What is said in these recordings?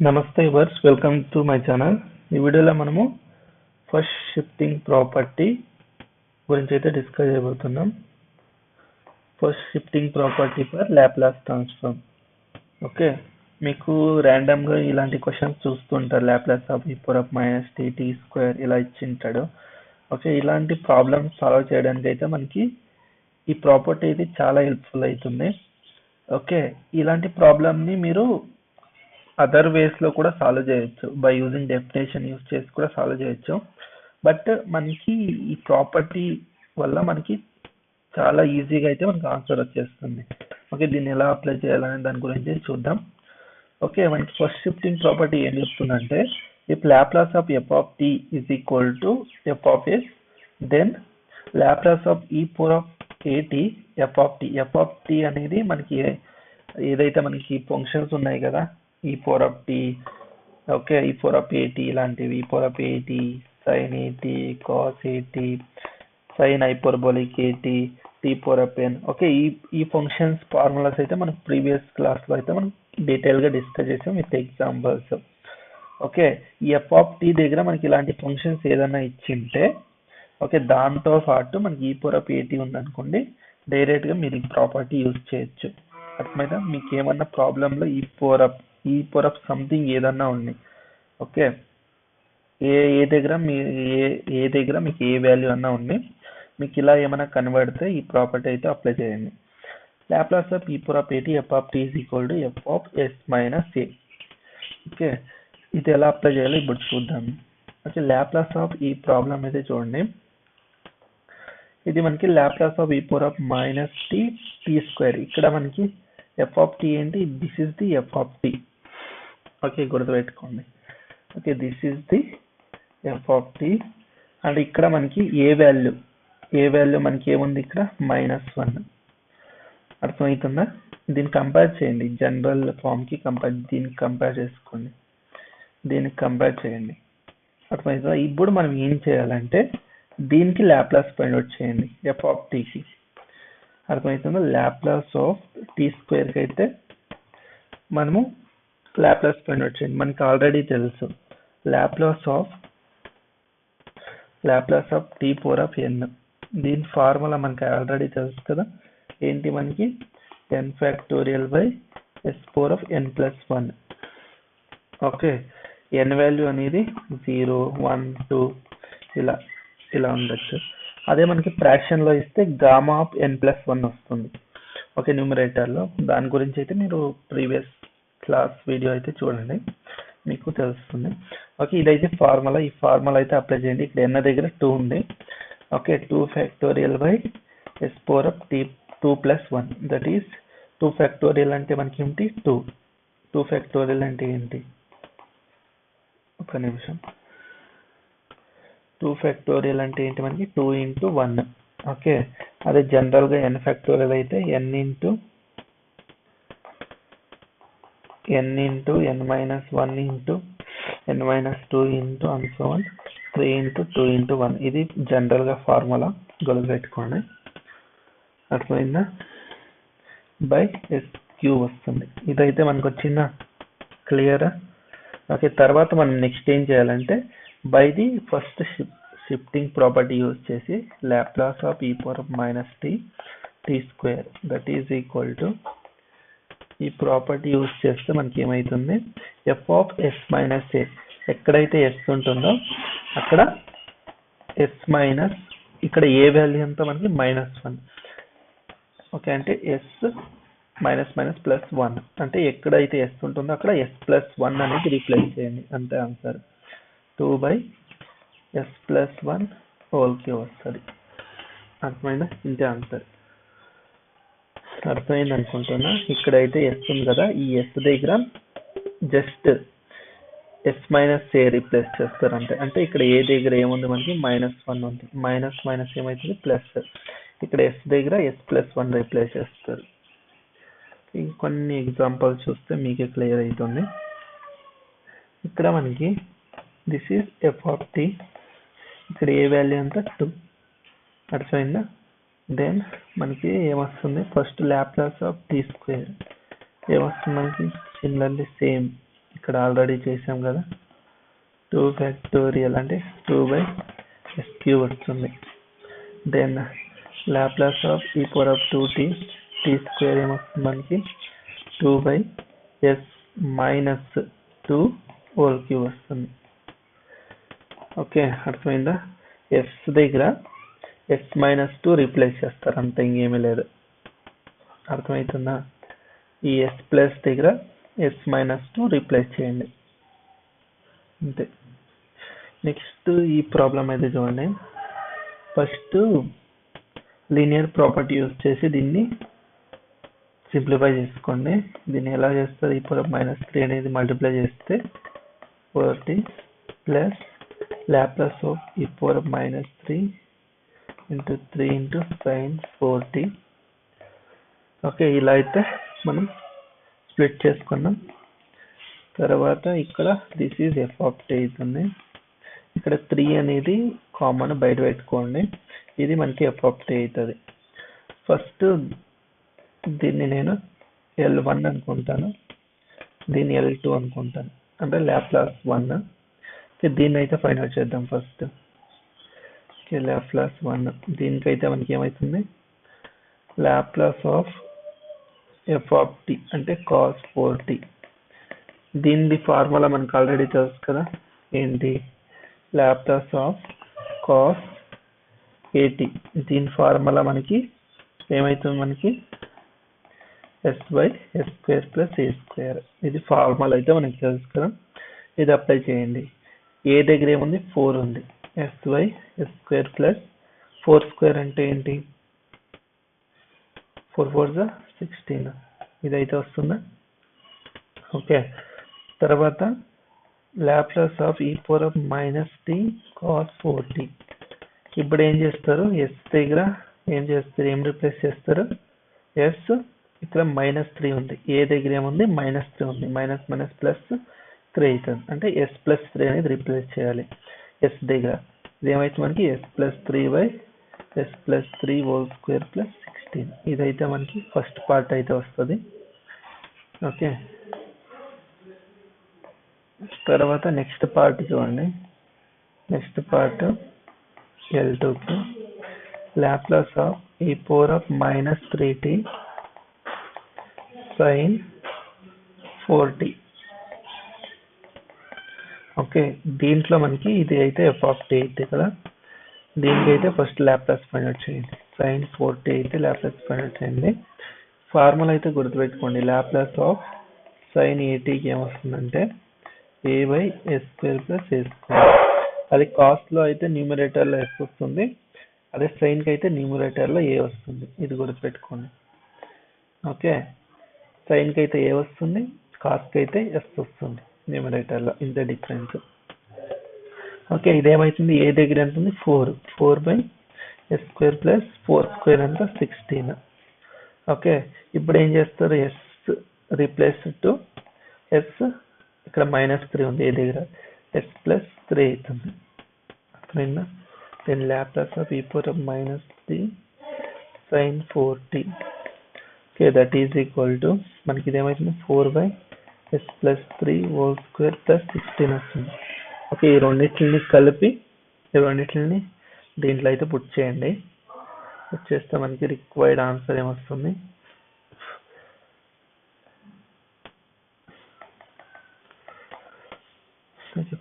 నమస్తే viewers welcome to my channel. ఈ వీడియోలో మనము ఫస్ట్ షిఫ్టింగ్ ప్రాపర్టీ గురించి అయితే డిస్కస్ చేయబోతున్నాం. First shifting property for Laplace transform. Okay, మీకు ర్యాండమ్గా ఇలాంటి క్వశ్చన్స్ చూస్తుంటారు. Laplace of e power of minus tea square ఇలా ఇచ్చింటాడు. ఓకే, ఇలాంటి ప్రాబ్లమ్స్ సాల్వ్ చేయడానికి అయితే మనకి ఈ ప్రాపర్టీ అయితే చాలా హెల్ప్ఫుల్ అవుతుంది. ఓకే, ఇలాంటి ప్రాబ్లమ్ని మీరు అదర్ వేస్లో కూడా సాల్వ్ చేయొచ్చు. బై యూజింగ్ డెఫినేషన్ యూజ్ చేసి కూడా సాల్వ్ చేయొచ్చు. బట్ మనకి ఈ ప్రాపర్టీ వల్ల మనకి చాలా ఈజీగా అయితే మనకి ఆన్సర్ వచ్చేస్తుంది. ఓకే, దీన్ని ఎలా అప్లై చేయాలనే దాని గురించి చూద్దాం. ఓకే, మనకి ఫస్ట్ షిఫ్టింగ్ ప్రాపర్టీ ఏం చెప్తుందంటే, if Laplace of f of tea is equal to F of s, then Laplace of e power of a t F of t అనేది మనకి ఏదైతే మనకి ఫంక్షన్స్ ఉన్నాయి కదా, e power of tea, okay, e power of a t ఇలాంటివి, e power of a t, sin a t, cos a t, sin hyperbolic a t, t power of n. Okay, ఈ functions formulas అయితే మనకు ప్రీవియస్ క్లాస్లో అయితే మనం డీటెయిల్గా డిస్కస్ చేసాం విత్ ఎగ్జాంపుల్స్. ఓకే, ఈ ఎఫ్ ఆఫ్ టీ దగ్గర మనకి ఇలాంటి ఫంక్షన్స్ ఏదైనా ఇచ్చింటే, ఓకే, దాంతో పాటు మనకి ఈ పవర్ ఆఫ్ ఏటీ ఉందనుకోండి, డైరెక్ట్గా మీరు ఈ ప్రాపర్టీ యూజ్ చేయొచ్చు. అర్థమైనా? మీకు ఏమన్నా ప్రాబ్లంలో ఈ పవర్ ఆఫ్ సంథింగ్ ఏదన్నా ఉంది. ఓకే, ఏ దగ్గర మీకు ఏ వాల్యూ అన్నా ఉంది, మీకు ఇలా ఏమైనా కనబడితే ఈ ప్రాపర్టీ అయితే అప్లై చేయండి. Laplace of e power of a t F of tea is equal to F of yes minus A. Okay, ఇది ఎలా అప్లై చేయాలో ఇప్పుడు చూద్దాం. ఓకే, లాప్లాస్ ఆఫ్ ఈ ప్రాబ్లం అయితే చూడండి. ఇది మనకి Laplace of e power of minus tea square. ఇక్కడ మనకి ఎఫ్ ఆఫ్ టీ ఏంటి? This is the F of tea. Okay, గుర్తుపెట్టుకోండి. Okay, this is the F of T. And ఇక్కడ మనకి ఏ వాల్యూ మనకి ఏముంది? ఇక్కడ -1. అర్థమవుతుందా? దీన్ని కంపేర్ చేయండి, జనరల్ ఫామ్కి దీనికి కంపేర్ చేసుకోండి, దీనికి కంపేర్ చేయండి. అర్థమవుతుందా? ఇప్పుడు మనం ఏం చేయాలంటే దీనికి లాప్లాస్ ఫైండ్ అవుట్ చేయండి ఎఫ్ ఆఫ్ టీకి. అర్థమవుతుందా? లాప్లాస్ ఆఫ్ టీ స్క్వేర్కి అయితే మనము లాప్లాస్ ఫైండ్ అవుట్ చేయండి. మనకి ఆల్రెడీ తెలుసు Laplace of t power of n. దీని ఫార్ములా మనకి ఆల్రెడీ తెలుసు కదా, ఏంటి? మనకి n factorial by s power of n plus 1. Okay, n value అనేది 0, 1, 2 ఇలా ఉండొచ్చు. అదే మనకి ఫ్రాక్షన్లో ఇస్తే గామా ఆఫ్ ఎన్ ప్లస్ 1 వస్తుంది. ఓకే, న్యూమరేటర్లో. దాని గురించి అయితే మీరు ప్రీవియస్ క్లాస్ వీడియో అయితే చూడండి, మీకు తెలుస్తుంది. ఓకే, ఇదైతే ఫార్ములా. ఈ ఫార్ములా అయితే అప్లై చేయండి. ఇక్కడ ఎన్ దగ్గర 2 ఉంది. Okay, 2 factorial by s power of t 2 plus 1, that is 2 factorial అంటే మనకి ఏంటి? 2 ఫ్యాక్టోరియల్ అంటే ఏంటి? ఒక నిమిషం. 2 ఫ్యాక్టోరియల్ అంటే ఏంటి? మనకి 2 into 1. ఓకే, అదే జనరల్గా ఎన్ ఫ్యాక్టోరియల్ అయితే n into n minus 1 into n minus 2 into and so on 3 into 2 into 1. ఇది జనరల్గా ఫార్ములా, గుర్తుపెట్టుకోండి. అర్థమైందా? బై ఎస్ క్యూ వస్తుంది. ఇదైతే మనకు వచ్చిందా? క్లియరా? ఓకే, తర్వాత మనం నెక్స్ట్ ఏం చేయాలంటే by the first shifting property use చేసి Laplace of e power of minus tea square that is equal to, ఈ ప్రాపర్టీ యూజ్ చేస్తే మనకి ఏమవుతుంది? F of yes minus a. ఎక్కడైతే ఎస్ ఉంటుందో అక్కడ ఎస్ మైనస్, ఇక్కడ ఏ వాల్యూ అంతా మనకి -1. ఓకే, అంటే ఎస్ మైనస్ ప్లస్ 1 అంటే ఎక్కడైతే ఎస్ ఉంటుందో అక్కడ ఎస్ ప్లస్ 1 అనేది రీప్లేస్ చేయండి. అంతే answer. 2/s plus 1 whole cube వస్తుంది. అర్థమైందా? ఇంతే ఆన్సర్. అర్థమైంది అనుకుంటున్నా. ఇక్కడైతే ఎస్ ఉంది కదా, ఈ ఎస్ దగ్గర జస్ట్ ఎస్ మైనస్ ఏ రీప్లేస్ చేస్తారు అంతే. అంటే ఇక్కడ ఏ దగ్గర ఏముంది? మనకి -1 ఉంది. మైనస్ ఏమవుతుంది? ప్లస్. ఇక్కడ ఎస్ దగ్గర ఎస్ ప్లస్ 1 రీప్లేస్ చేస్తారు. ఇంకొన్ని ఎగ్జాంపుల్స్ చూస్తే మీకే క్లియర్ అవుతుంది. ఇక్కడ మనకి this is f of t. ఇక్కడ ఏ వాల్యూ అంతా 2. అర్థమైందా? దెన్ మనకి ఏమొస్తుంది? First Laplace of t square ఏమొస్తుంది మనకి? సిమిలర్లీ సేమ్ ఇక్కడ ఆల్రెడీ చేసాం కదా, 2 ఫ్యాక్టోరియల్ అంటే 2/s³ వస్తుంది. Then Laplace of e power of 2t t² ఏమొస్తుంది మనకి 2/s-2³ వస్తుంది. ఓకే, అర్థమైందా? s దగ్గర s-2 రీప్లేస్ చేస్తారు, అంత ఇంకేమీ లేదు. అర్థమవుతుందా? ఈ s ప్లస్ దగ్గర s-2 రీప్లేస్ చేయండి, అంతే. నెక్స్ట్ ఈ ప్రాబ్లం అయితే చూడండి. ఫస్ట్ లీనియర్ ప్రాపర్టీ యూజ్ చేసి దీన్ని సింప్లిఫై చేసుకోండి. దీన్ని ఎలా చేస్తారు? e పవర్ -3 అనేది మల్టిప్లై చేస్తే 4t plus Laplace of e power -3 into 3 into sin 4t. Okay, ఇలా అయితే మనం స్ప్లిట్ చేసుకున్నాం. తర్వాత ఇక్కడ this is f of t అవుతుంది. ఇక్కడ 3 అనేది కామన్ బయట పెట్టుకోండి, ఇది మనకి f of t అవుతుంది. ఫస్ట్ దీన్ని నేను L1 అనుకుంటాను, దీన్ని L2 అనుకుంటాను, అంటే లాప్లాస్ 1. దీన్ని అయితే ఫైండ్ అవుట్ చేద్దాం ఫస్ట్. లాప్లాస్ 1 దీనికైతే మనకి ఏమవుతుంది? Laplace of f of t అంటే cos 4t. దీని ఫార్ములా మనకు ఆల్రెడీ తెలుసు కదా, ఏంటి? Laplace of cos at. దీని ఫార్ములా మనకి ఏమవుతుంది? మనకి s/s² + a². ఇది ఫార్ములా అయితే మనకి తెలుసు కదా, ఇది అప్లై చేయండి. ఏ దగ్గర ఏముంది? 4 ఉంది. s/s² + 4² అంటే ఏంటి? 4 4 16. ఇదైతే వస్తుందా? ఓకే, తర్వాత Laplace of e power of -t cos 4t. ఇప్పుడు ఏం చేస్తారు? s దగ్గర ఏం చేస్తారు? ఏం రీప్లేస్ చేస్తారు? s ఇక్కడ -3 ఉంది, ఏ దగ్గర ఏముంది? -3 ఉంది. మైనస్ ప్లస్ 3 అవుతుంది, అంటే s+3 అనేది రీప్లేస్ చేయాలి s దగ్గర. ఇది ఏమైతే మనకి s+3/s+3² + 16. ఇదైతే మనకి ఫస్ట్ పార్ట్ అయితే వస్తుంది. ఓకే, తర్వాత నెక్స్ట్ పార్ట్ చూడండి. నెక్స్ట్ పార్ట్ L2కి Laplace of e power of -3t sin 4t. Okay, దీంట్లో మనకి ఇది అయితే f of t అయితే కదా, దీనికైతే ఫస్ట్ లాప్లాస్ ఫైండ్ అవుట్ చేయండి. sin 4t అయితే లాప్లాస్ ఫైండ్ అవుట్ చేయండి. ఫార్ములా అయితే గుర్తుపెట్టుకోండి, లాప్లాస్ ఆఫ్ sin atకి ఏమొస్తుందంటే a/s² + a². అది కాస్ట్ లో అయితే న్యూమరేటర్ లో s వస్తుంది, అదే సైన్ కి అయితే న్యూమరేటర్ లో a వస్తుంది. ఇది గుర్తుపెట్టుకోండి. ఓకే, సైన్ కి అయితే a వస్తుంది, కాస్ట్ కి అయితే s వస్తుంది న్యూమరేటర్ లో, ఇంత డిఫరెన్స్. ఓకే, ఇదేమైతుంది? ఏ దగ్గర ఎంత ఉంది? 4/s² + 4² అంతా 16. ఓకే, ఇప్పుడు ఏం చేస్తారు? s రీప్లేస్ టు s, ఇక్కడ -3 ఉంది, ఏ దగ్గర? s+3 అవుతుంది. అర్థమైందా? Then Laplace of e power of -3 sin 4t. Okay, that is equal to మనకి ఇదేమైతుంది? 4/s+3² + 16 వస్తుంది. ఓకే, ఈ రెండింటిని కలిపి దీంట్లో అయితే పుట్ చేయండి. పుట్ చేస్తే మనకి రిక్వైర్డ్ ఆన్సర్ ఏమొస్తుంది?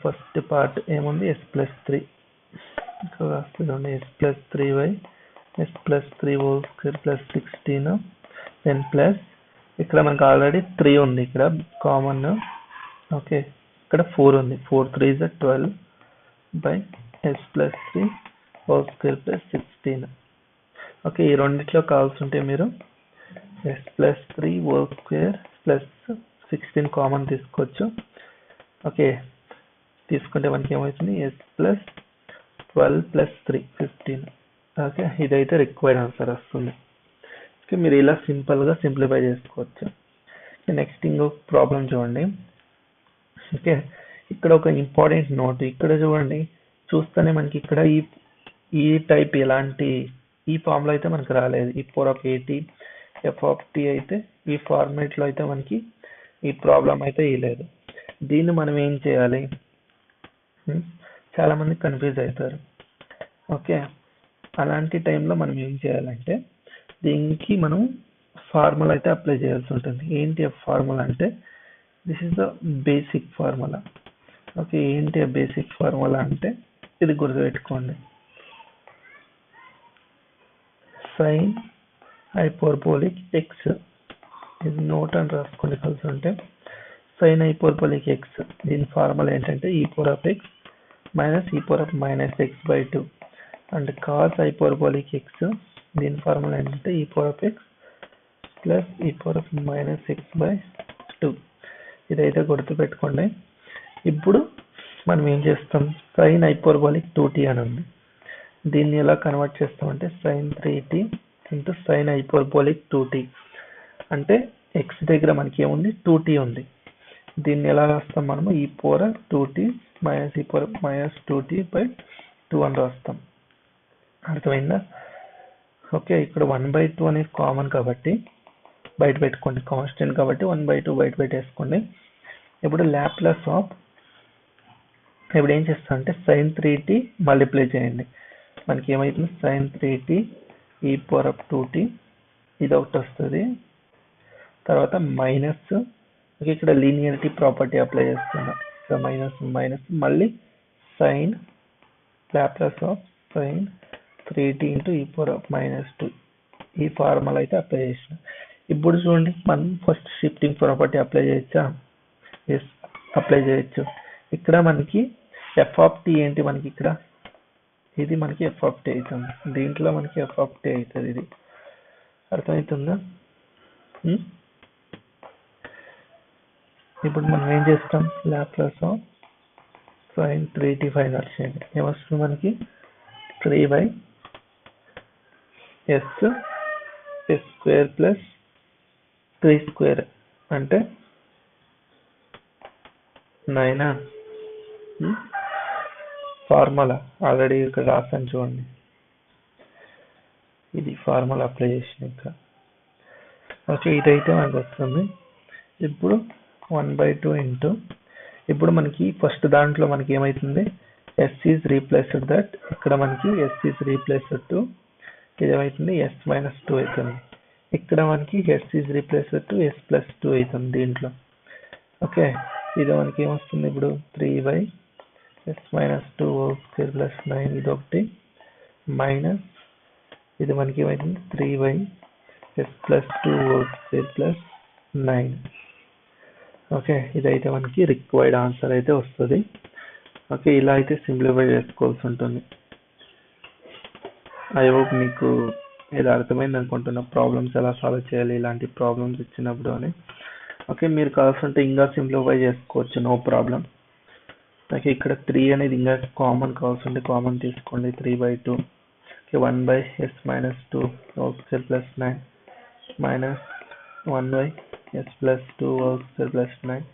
ఫస్ట్ పార్ట్ ఏముంది? s+3. ఇక్కడ రాస్తుంది s+3/s+3² + 16. దెన్ ప్లస్ ఇక్కడ మనకు ఆల్రెడీ 3 ఉంది, ఇక్కడ కామన్. ఓకే, ఇక్కడ 4 ఉంది. 4 3 12/s+3² + 16. ఓకే, ఈ రెండిట్లో కావాల్సి ఉంటే మీరు s+3² + 16 కామన్ తీసుకోవచ్చు. ఓకే, తీసుకుంటే మనకి ఏమవుతుంది? s+12 + 3 15. ఓకే, ఇదైతే రిక్వైర్డ్ ఆన్సర్ వస్తుంది. ఓకే, మీరు ఇలా సింపుల్ గా సింప్లిఫై చేసుకోవచ్చు. నెక్స్ట్ ఇంకొక ప్రాబ్లం చూడండి. ఓకే, ఇక్కడ ఒక ఇంపార్టెంట్ నోట్. ఇక్కడ చూడండి, చూస్తేనే మనకి ఇక్కడ ఈ టైప్ ఎలాంటి ఈ ఫామ్ లో అయితే మనకు రాలేదు. e power of at f of t అయితే ఈ ఫార్మేట్ లో అయితే మనకి ఈ ప్రాబ్లం అయితే ఇవ్వలేదు. దీన్ని మనం ఏం చేయాలి? చాలా మంది కన్ఫ్యూజ్ అవుతారు. ఓకే, అలాంటి టైంలో మనం ఏం చేయాలంటే దీనికి మనం ఫార్ములా అయితే అప్లై చేయాల్సి ఉంటుంది. ఏంటి ఆ ఫార్ములా అంటే this is the basic formula. Okay, ఏంటి ఆ బేసిక్ ఫార్ములా అంటే ఇది గుర్తుపెట్టుకోండి. సైన్ హైపర్బోలిక్ ఎక్స్, ఇది నోట్ అని రాసుకొని కలిసి ఉంటే సైన్ హైపర్బోలిక్ ఎక్స్ దీని ఫార్ములా ఏంటంటే e power of x minus e power of minus x by 2. And cos hyperbolic X దీని ఫార్ములా ఏంటంటే e power of x plus e power of minus x by 2. ఇదైతే గుర్తుపెట్టుకోండి. ఇప్పుడు మనం ఏం చేస్తాం? సైన్ హైపర్బోలిక్ 2t అని ఉంది. దీన్ని ఎలా కన్వర్ట్ చేస్తామంటే sign 3t into sine hyperbolic 2t. అంటే x దగ్గర మనకి ఏముంది? 2t ఉంది. దీన్ని ఎలా రాస్తాం మనము? e power 2t minus e power minus 2t by 2 అని రాస్తాం. అర్థమైందా? ఓకే, ఇక్కడ 1/2 అనేది కామన్ కాబట్టి బయట పెట్టుకోండి, కాన్స్టెంట్ కాబట్టి 1/2 బయట పెట్టేసుకోండి. ఇప్పుడు లాప్లాస్ ఆఫ్, ఇప్పుడు ఏం చేస్తా అంటే సైన్ 3t మల్టిప్లై చేయండి. మనకి ఏమైతుంది? Sign 3t e power of 2t ఇది ఒకటి వస్తుంది. తర్వాత మైనస్, ఇక్కడ లీనియారిటీ ప్రాపర్టీ అప్లై చేస్తున్నా, మైనస్ మైనస్ మళ్ళీ sine Laplace of sine 3t into e power of minus 2. ఈ ఫార్ములా అయితే అప్లై చేసిన. ఇప్పుడు చూడండి, మనం ఫస్ట్ షిఫ్టింగ్ ప్రాపర్టీ అప్లై చేయొచ్చా? ఎస్, అప్లై చేయొచ్చు. ఇక్కడ మనకి ఎఫ్ ఆఫ్ టీ ఏంటి? మనకి ఇక్కడ ఇది మనకి ఎఫ్ ఆఫ్ టీ అవుతుంది, దీంట్లో మనకి ఎఫ్ ఆఫ్ టీ అవుతుంది. ఇది అర్థమవుతుందా? ఇప్పుడు మనం ఏం చేస్తాం? Laplace of sine 3t final చేయండి. ఏమొస్తుంది మనకి? 3/s స్క్వేర్ ప్లస్ 3 స్క్వేర్ అంటే 9. ఫార్ములా ఆల్రెడీ ఇక్కడ రాసాను చూడండి, ఇది ఫార్ములా అప్లై చేసిన ఇంకా. ఓకే, ఇదైతే మనకు వస్తుంది. ఇప్పుడు 1/2 ఇంటూ, ఇప్పుడు మనకి ఫస్ట్ దాంట్లో మనకి ఏమైతుంది? s ఈజ్ రీప్లేస్డ్ దట్, ఇక్కడ మనకి s ఈజ్ రీప్లేస్డ్ టు, ఇది ఏమైతుంది? s మైనస్ 2 అవుతుంది. ఇక్కడ మనకి s is replaced to s plus 2 అవుతుంది దీంట్లో. ఓకే, ఇది మనకి ఏమొస్తుంది? ఇప్పుడు 3/s మైనస్ 2 స్క్వేర్ ప్లస్ 9 ఇది ఒకటి, మైనస్ ఇది మనకి ఏమైతుంది? 3/s plus 2 square plus 9. Okay, ఇదైతే మనకి రిక్వైర్డ్ ఆన్సర్ అయితే వస్తుంది. ఓకే, ఇలా అయితే సింప్లిఫై చేసుకోవాల్సి ఉంటుంది. ఐ హోప్ మీకు ఇది అర్థమైంది అనుకుంటున్నా, ప్రాబ్లమ్స్ ఎలా సాల్వ్ చేయాలి ఇలాంటి ప్రాబ్లమ్స్ ఇచ్చినప్పుడు అని. ఓకే, మీరు కావాల్సింటే ఇంకా సింప్లిఫై చేసుకోవచ్చు, నో ప్రాబ్లం. ఓకే, ఇక్కడ 3 అనేది ఇంకా కామన్ కావాల్సింటే కామన్ తీసుకోండి, 3/2. Okay, 1/s minus 2 square plus 9 minus 1/s plus 2 square plus 9.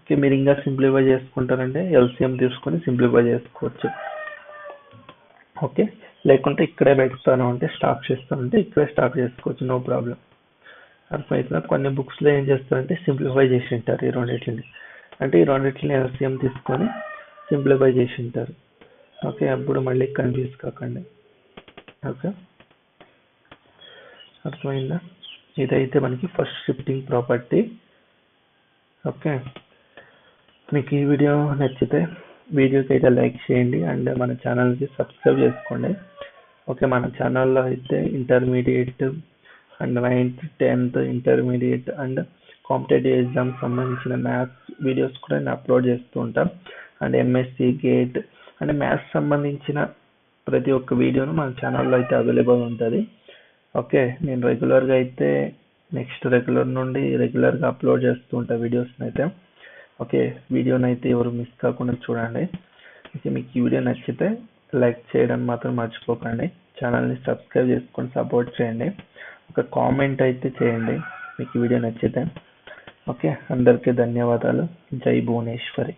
Okay, మీరు ఇంకా సింప్లిఫై చేసుకుంటారంటే ఎల్సిఎం తీసుకొని సింప్లిఫై చేసుకోవచ్చు. ఓకే, లేకుంటే ఇక్కడే పెడతాను అంటే స్టాప్ చేస్తానంటే ఇక్కడే స్టాప్ చేసుకోవచ్చు, నో ప్రాబ్లం. అర్థమవుతుందా? కొన్ని బుక్స్లో ఏం చేస్తారంటే సింప్లిఫై చేసి ఉంటారు ఈ రెండింటిని, అంటే ఈ రెండింటిని ఎల్సిఎం తీసుకొని సింప్లిఫై చేసి ఉంటారు. ఓకే, అప్పుడు మళ్ళీ కన్ఫ్యూజ్ కాకండి. ఓకే, అర్థమైందా? ఇదైతే మనకి ఫస్ట్ షిఫ్టింగ్ ప్రాపర్టీ. ఓకే, మీకు ఈ వీడియో నచ్చితే వీడియోకి అయితే లైక్ చేయండి అండ్ మన ఛానల్కి సబ్స్క్రైబ్ చేసుకోండి. ఓకే, మన ఛానల్లో అయితే intermediate and 9th 10th intermediate and competitive exams సంబంధించిన మ్యాథ్స్ వీడియోస్ కూడా నేను అప్లోడ్ చేస్తూ ఉంటాం. And MSc gate and maths సంబంధించిన ప్రతి ఒక్క వీడియోను మన ఛానల్లో అయితే అవైలబుల్ ఉంటుంది. ఓకే, నేను రెగ్యులర్గా అయితే రెగ్యులర్ నుండి రెగ్యులర్గా అప్లోడ్ చేస్తూ ఉంటాను వీడియోస్ని అయితే. ఓకే, వీడియోని అయితే ఎవరు మిస్ కాకుండా చూడండి. ఓకే, మీకు ఈ వీడియో నచ్చితే లైక్ చేయడం మాత్రం మర్చిపోకండి, ఛానల్ని సబ్స్క్రైబ్ చేసుకొని సపోర్ట్ చేయండి. ఒక కామెంట్ అయితే చేయండి మీకు ఈ వీడియో నచ్చితే. ఓకే, అందరికీ ధన్యవాదాలు. జై భువనేశ్వరి.